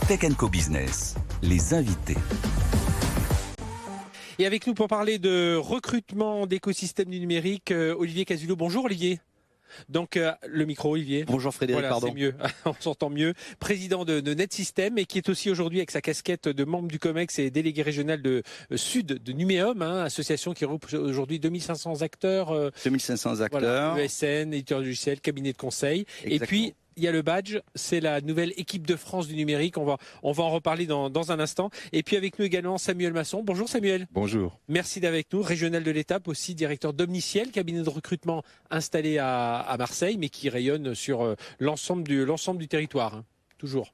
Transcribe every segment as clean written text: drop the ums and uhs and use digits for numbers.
Tech Co Business, les invités. Et avec nous pour parler de recrutement d'écosystème du numérique, Olivier Casullo. Bonjour Olivier. Donc le micro Olivier. Bonjour Frédéric, voilà, pardon. C'est mieux, on s'entend mieux. Président de NetSystem et qui est aussi aujourd'hui avec sa casquette de membre du COMEX et délégué régional de Sud de Numéum, association qui regroupe aujourd'hui 2500 acteurs. 2500 acteurs. Voilà, ESN, éditeur de logiciels, cabinet de conseil. Exactement. Et puis il y a le badge, c'est la nouvelle équipe de France du numérique. On va en reparler dans un instant. Et puis avec nous également Samuel Masson. Bonjour Samuel. Bonjour. Merci d'être avec nous. Régional de l'Étape, aussi directeur d'Omniciel, cabinet de recrutement installé à Marseille, mais qui rayonne sur l'ensemble du territoire. Toujours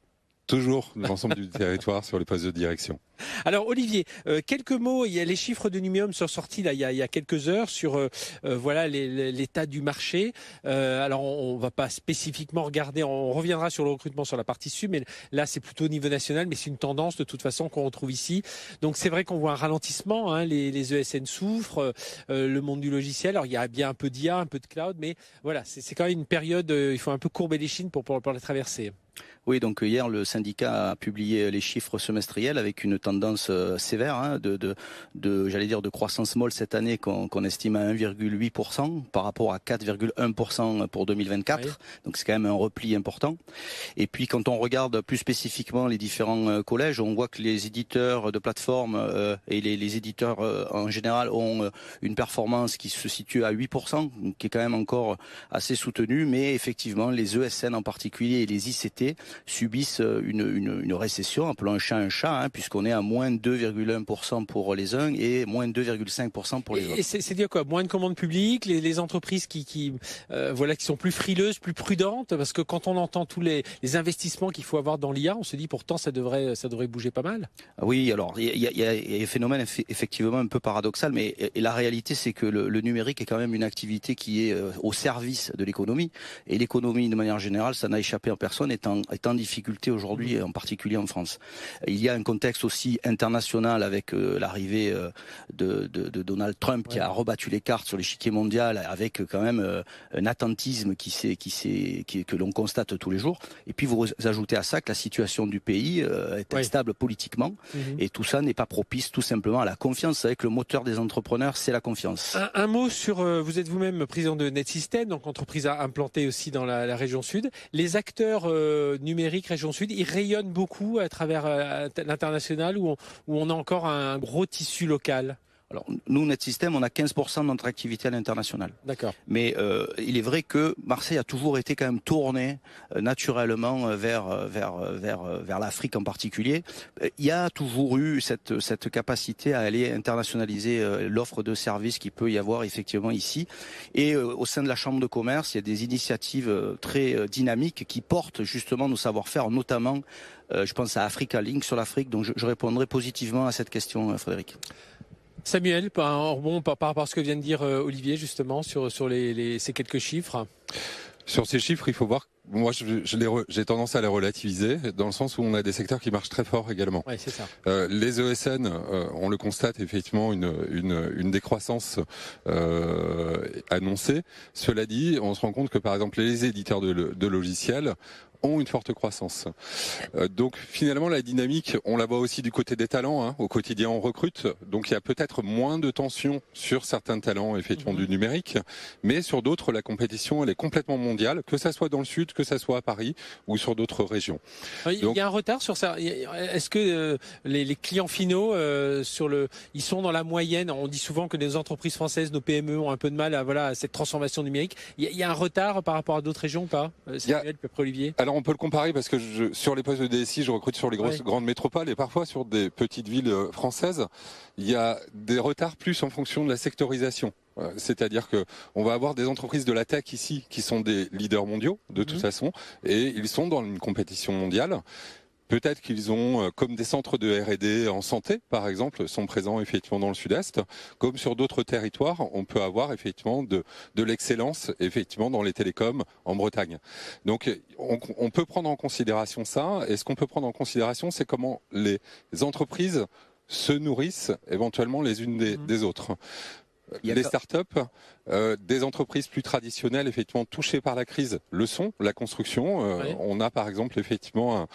l'ensemble du territoire sur les postes de direction. Alors Olivier, quelques mots. Il y a les chiffres de Numéum sont sortis là il y a quelques heures sur voilà l'état du marché. Alors on va pas spécifiquement regarder, on reviendra sur le recrutement sur la partie sud, mais là c'est plutôt au niveau national, mais c'est une tendance de toute façon qu'on retrouve ici. Donc c'est vrai qu'on voit un ralentissement, les ESN souffrent, le monde du logiciel. Alors il y a bien un peu d'IA, un peu de cloud, mais voilà c'est quand même une période. Il faut un peu courber les chines pour la traverser. Oui, donc hier le syndicat a publié les chiffres semestriels avec une tendance sévère j'allais dire de croissance molle cette année qu'on estime à 1,8% par rapport à 4,1% pour 2024. Oui. Donc c'est quand même un repli important. Et puis quand on regarde plus spécifiquement les différents collèges, on voit que les éditeurs de plateformes et les éditeurs en général ont une performance qui se situe à 8%, qui est quand même encore assez soutenue, mais effectivement les ESN en particulier et les ICT subissent une récession, appelons un chat, puisqu'on est à moins 2,1% pour les uns et moins 2,5% pour les autres. Et c'est dire quoi? Moins de commandes publiques, les entreprises qui sont plus frileuses, plus prudentes, parce que quand on entend tous les investissements qu'il faut avoir dans l'IA, on se dit pourtant ça devrait bouger pas mal. Oui, alors il y a un phénomène effectivement un peu paradoxal, mais la réalité c'est que le numérique est quand même une activité qui est au service de l'économie, et l'économie de manière générale, ça n'a échappé à personne, est en difficulté aujourd'hui, en particulier en France. Il y a un contexte aussi international avec l'arrivée de Donald Trump qui a rebattu les cartes sur l'échiquier mondial avec quand même un attentisme que l'on constate tous les jours. Et puis vous ajoutez à ça que la situation du pays est instable politiquement et tout ça n'est pas propice tout simplement à la confiance. Vous savez que le moteur des entrepreneurs, c'est la confiance. Un mot sur, vous êtes vous-même président de NetSystem, donc entreprise implantée aussi dans la région sud. Les acteurs numérique région sud, il rayonne beaucoup à travers l'international où on a encore un gros tissu local. Alors, nous, NetSystem, on a 15% de notre activité à l'international. D'accord. Mais il est vrai que Marseille a toujours été quand même tourné naturellement vers l'Afrique en particulier. Il y a toujours eu cette capacité à aller internationaliser l'offre de services qu'il peut y avoir effectivement ici. Et au sein de la Chambre de commerce, il y a des initiatives très dynamiques qui portent justement nos savoir-faire, notamment, je pense à Africa Link sur l'Afrique. Donc je répondrai positivement à cette question, Frédéric. Samuel, par rapport à ce que vient de dire Olivier justement sur ces quelques chiffres. Sur ces chiffres, il faut voir. Moi, j'ai tendance à les relativiser dans le sens où on a des secteurs qui marchent très fort également. Oui, c'est ça. Les ESN, on le constate effectivement une décroissance annoncée. Cela dit, on se rend compte que par exemple les éditeurs de logiciels ont une forte croissance. Donc finalement la dynamique, on la voit aussi du côté des talents. Au quotidien on recrute, donc il y a peut-être moins de tension sur certains talents effectivement du numérique, mais sur d'autres la compétition elle est complètement mondiale, que ça soit dans le sud, que ça soit à Paris ou sur d'autres régions. Il y a un retard sur ça. Est-ce que les clients finaux ils sont dans la moyenne? On dit souvent que les entreprises françaises, nos PME ont un peu de mal à cette transformation numérique. Il y a un retard par rapport à d'autres régions ou pas? Samuel, puis après Olivier. Alors on peut le comparer parce que sur les postes de DSI, je recrute sur les grandes métropoles et parfois sur des petites villes françaises, il y a des retards plus en fonction de la sectorisation. C'est-à-dire que on va avoir des entreprises de la tech ici qui sont des leaders mondiaux de toute façon et ils sont dans une compétition mondiale. Peut-être qu'ils ont, comme des centres de R&D en santé, par exemple, sont présents effectivement dans le sud-est, comme sur d'autres territoires, on peut avoir effectivement de l'excellence effectivement dans les télécoms en Bretagne. Donc, on peut prendre en considération ça. Et ce qu'on peut prendre en considération, c'est comment les entreprises se nourrissent éventuellement les unes des autres. Les startups Des entreprises plus traditionnelles, effectivement touchées par la crise, le sont. La construction, Oui. on a par exemple effectivement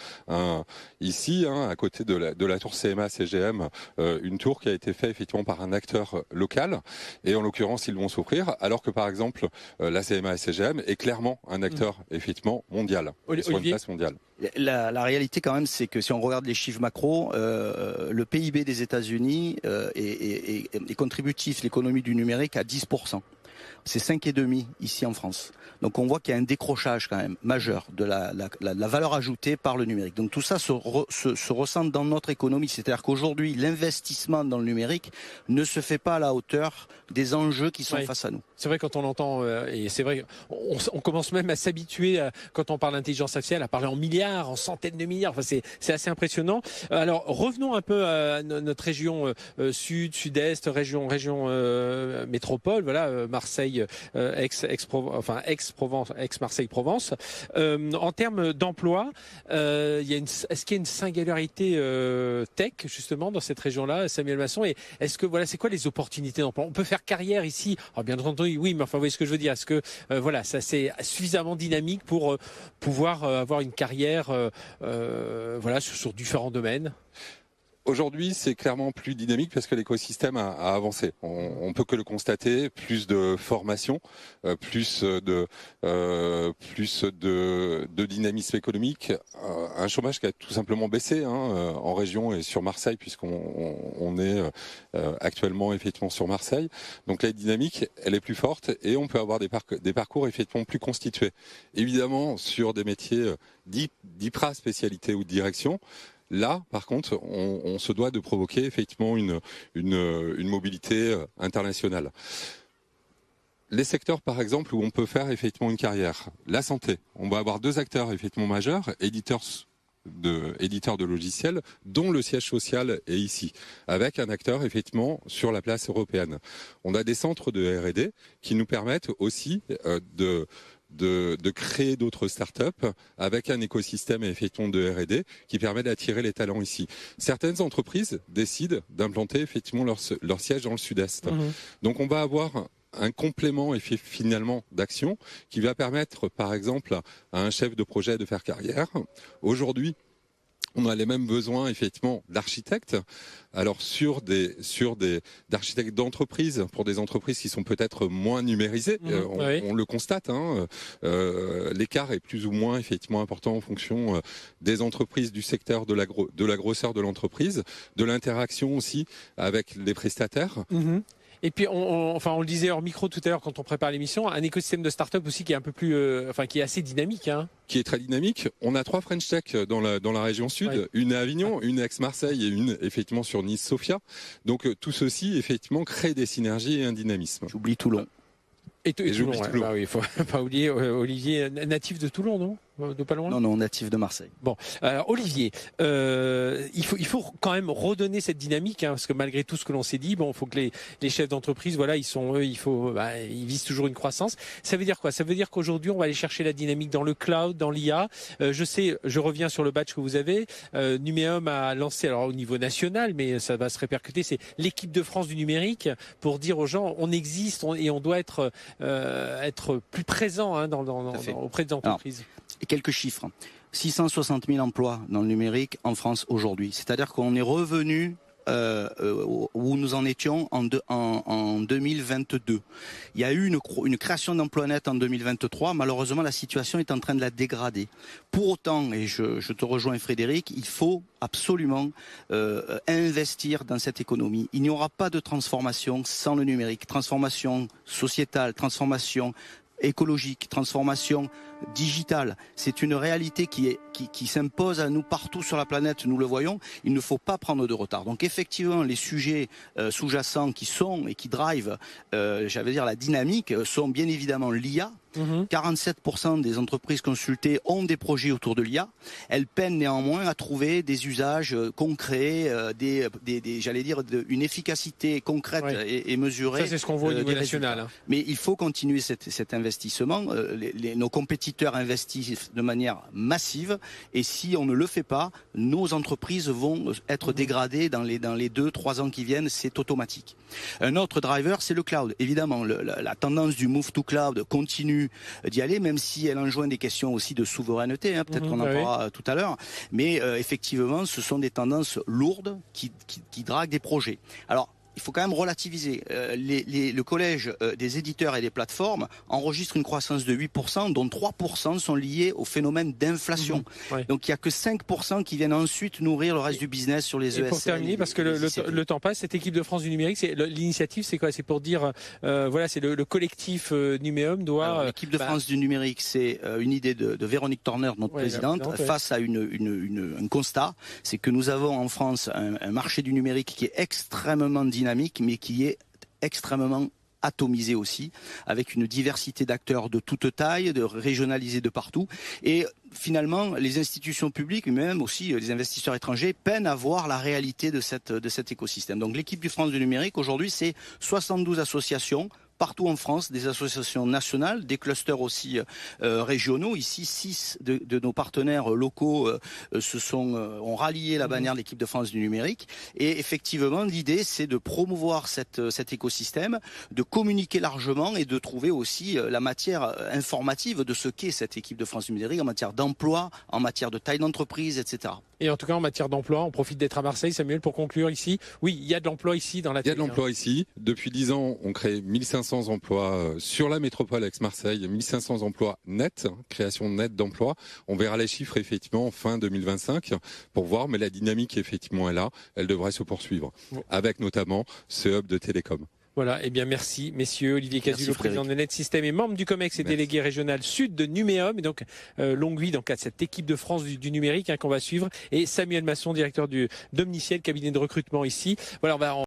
ici, à côté de la tour CMA CGM, une tour qui a été faite effectivement par un acteur local. Et en l'occurrence, ils vont souffrir, alors que par exemple la CMA CGM est clairement un acteur effectivement mondial, sur une place mondiale. La réalité quand même, c'est que si on regarde les chiffres macro, le PIB des États-Unis est contributif, l'économie du numérique, à 10%. C'est 5,5 ici en France. Donc on voit qu'il y a un décrochage quand même majeur de la valeur ajoutée par le numérique. Donc tout ça se ressent dans notre économie. C'est-à-dire qu'aujourd'hui, l'investissement dans le numérique ne se fait pas à la hauteur des enjeux qui sont face à nous. C'est vrai, quand on entend, et c'est vrai, on commence même à s'habituer, quand on parle d'intelligence artificielle, à parler en milliards, en centaines de milliards. Enfin, c'est assez impressionnant. Alors, revenons un peu à notre région sud, sud-est, région métropole. Voilà, Marseille, ex-Marseille-Provence. En termes d'emploi, est-ce qu'il y a une singularité tech justement dans cette région-là, Samuel Masson? Et est-ce que c'est quoi les opportunités d'emploi? On peut faire carrière ici. Alors, bien entendu, oui, mais enfin, vous voyez ce que je veux dire. Est-ce que ça c'est suffisamment dynamique pour pouvoir avoir une carrière sur différents domaines? Aujourd'hui, c'est clairement plus dynamique parce que l'écosystème a avancé. On peut que le constater. Plus de formation, plus de dynamisme économique, un chômage qui a tout simplement baissé en région et sur Marseille, puisqu'on est actuellement effectivement sur Marseille. Donc la dynamique, elle est plus forte et on peut avoir des parcours effectivement plus constitués. Évidemment, sur des métiers d'IPRA spécialité ou de direction. Là, par contre, on se doit de provoquer effectivement une mobilité internationale. Les secteurs, par exemple, où on peut faire effectivement une carrière. La santé. On va avoir deux acteurs effectivement majeurs, éditeurs de logiciels, dont le siège social est ici, avec un acteur effectivement sur la place européenne. On a des centres de R&D qui nous permettent aussi de créer d'autres startups avec un écosystème effectivement de R&D qui permet d'attirer les talents ici. Certaines entreprises décident d'implanter effectivement leur siège dans le sud-est. Mmh. Donc on va avoir un complément finalement d'action qui va permettre par exemple à un chef de projet de faire carrière. Aujourd'hui, on a les mêmes besoins effectivement d'architectes. Alors sur d'architectes d'entreprise, pour des entreprises qui sont peut-être moins numérisées, on le constate. L'écart est plus ou moins effectivement important en fonction des entreprises, du secteur, de la grosseur de l'entreprise, de l'interaction aussi avec les prestataires. Mmh. Et puis, on le disait hors micro tout à l'heure quand on prépare l'émission, un écosystème de start-up aussi qui est un peu plus, qui est assez dynamique. Qui est très dynamique. On a 3 French Tech dans la région sud, une à Avignon, une à Aix-Marseille et une effectivement sur Nice-Sofia. Donc tout ceci effectivement crée des synergies et un dynamisme. J'oublie Toulon. Et Toulon. Bah oui, il faut pas oublier Olivier, natif de Toulon, non? De pas loin? Non, natif de Marseille. Bon, alors Olivier, il faut quand même redonner cette dynamique, parce que malgré tout ce que l'on s'est dit, il faut que les chefs d'entreprise, ils visent toujours une croissance. Ça veut dire quoi? Ça veut dire qu'aujourd'hui, on va aller chercher la dynamique dans le cloud, dans l'IA. Je reviens sur le badge que vous avez. Numéum a lancé, alors au niveau national, mais ça va se répercuter, c'est l'équipe de France du numérique pour dire aux gens, on existe et on doit être plus présent auprès des entreprises. Quelques chiffres. 660 000 emplois dans le numérique en France aujourd'hui. C'est-à-dire qu'on est revenu où nous en étions en 2022. Il y a eu une création d'emplois nets en 2023. Malheureusement, la situation est en train de la dégrader. Pour autant, et je te rejoins Frédéric, il faut absolument investir dans cette économie. Il n'y aura pas de transformation sans le numérique. Transformation sociétale, transformation écologique, transformation digitale. C'est une réalité qui s'impose à nous partout sur la planète, nous le voyons. Il ne faut pas prendre de retard. Donc effectivement, les sujets sous-jacents qui drivent, la dynamique, sont bien évidemment l'IA, 47% des entreprises consultées ont des projets autour de l'IA. Elles peinent néanmoins à trouver des usages concrets, j'allais dire, une efficacité concrète et mesurée. Ça, c'est ce qu'on voit au niveau national. Mais il faut continuer cet investissement. Nos compétiteurs investissent de manière massive, et si on ne le fait pas, nos entreprises vont être dégradées dans les 2-3 ans qui viennent. C'est automatique. Un autre driver, c'est le cloud. Évidemment, la tendance du move to cloud continue d'y aller, même si elle enjoint des questions aussi de souveraineté. Peut-être qu'on en parlera tout à l'heure. Mais effectivement, ce sont des tendances lourdes qui draguent des projets. Alors, il faut quand même relativiser. Le collège des éditeurs et des plateformes enregistre une croissance de 8%, dont 3% sont liés au phénomène d'inflation. Donc il n'y a que 5% qui viennent ensuite nourrir le reste du business sur les ESN. Et pour terminer, parce que le temps passe, cette équipe de France du numérique, l'initiative, c'est quoi? C'est pour dire, voilà, c'est le collectif Numéum doit... L'équipe de France du numérique, c'est une idée de Véronique Torner, notre présidente, face à un constat, c'est que nous avons en France un marché du numérique qui est extrêmement dynamique, mais qui est extrêmement atomisé aussi, avec une diversité d'acteurs de toute taille, régionalisés de partout. Et finalement, les institutions publiques, mais même aussi les investisseurs étrangers, peinent à voir la réalité de cet écosystème. Donc l'équipe du France du numérique, aujourd'hui, c'est 72 associations, partout en France, des associations nationales, des clusters aussi régionaux. Ici, 6 de nos partenaires locaux ont rallié la bannière de l'équipe de France du numérique. Et effectivement, l'idée, c'est de promouvoir cet écosystème, de communiquer largement et de trouver aussi la matière informative de ce qu'est cette équipe de France du numérique en matière d'emploi, en matière de taille d'entreprise, etc. Et en tout cas, en matière d'emploi, on profite d'être à Marseille, Samuel, pour conclure ici. Oui, il y a de l'emploi ici dans la Il y a de l'emploi ici. Depuis 10 ans, on crée 1500 emplois sur la métropole ex-Marseille, 1500 emplois nets, création nette d'emplois. On verra les chiffres effectivement fin 2025 pour voir, mais la dynamique effectivement est là. Elle devrait se poursuivre, avec notamment ce hub de télécom. Voilà, eh bien merci messieurs. Olivier Cazulot, président de Net System et membre du COMEX et délégué régional sud de Numéum, et donc longue vie dans le cadre de cette équipe de France du numérique qu'on va suivre, et Samuel Masson, directeur d'Omniciel, cabinet de recrutement ici. Voilà,